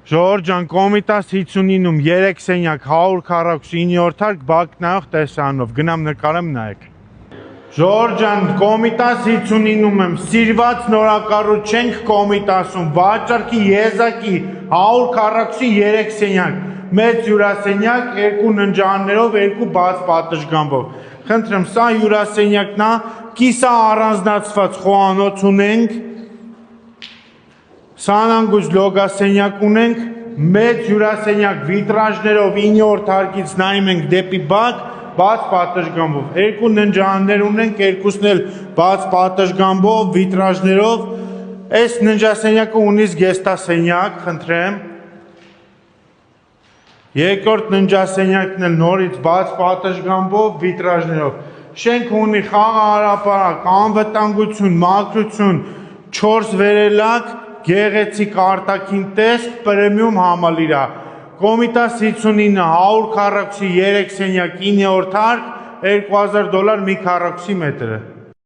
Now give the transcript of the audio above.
Ժողովուրդ ջան, Կոմիտաս 59-ում 3 սենյակ 149-րդ հարկ Բակնայող տեսարանով, գնամ նկարեմ նայեք։ Ժողովուրդ ջան, Կոմիտաս 59-ում եմ, սիրված նորակառույց չենք Կոմիտասում, վաճառքի եզակի 143 սենյակ, մեծ հյուրասենյակ, 2 ննջարաններով, 2 բաց պատշգամբով։ Խնդրեմ, սա հյուրասենյակն է, կիսա առանձնացված խոհանոց ունենք, Սանանգույց լոգասենյակ ունենք, մեծ հյուրասենյակ վիտրաժներով 9-րդ հարկից նայում ենք դեպի բակ, բաց պատշգամբով, 2 ննջարաններ ունենք, երկուսն էլ բաց պատշգամբով, վիտրաժներով, այս ննջասենյակը ունի զգեստասենյակ, խնդրեմ, երկրորդ ննջասենյակն էլ նորից բաց պատշգամբով, վիտրաժներով, շենքը ունի խաղահարապարակ, անվտանգություն, մաքրություն, 4 վերելակ, գեղեցիկ արտաքին տեսք, պրեմիում համալիր է, Կոմիտաս 59, 143 սենյակ, 9-րդ հարկ, $2000 մի քառակուսի մետրը։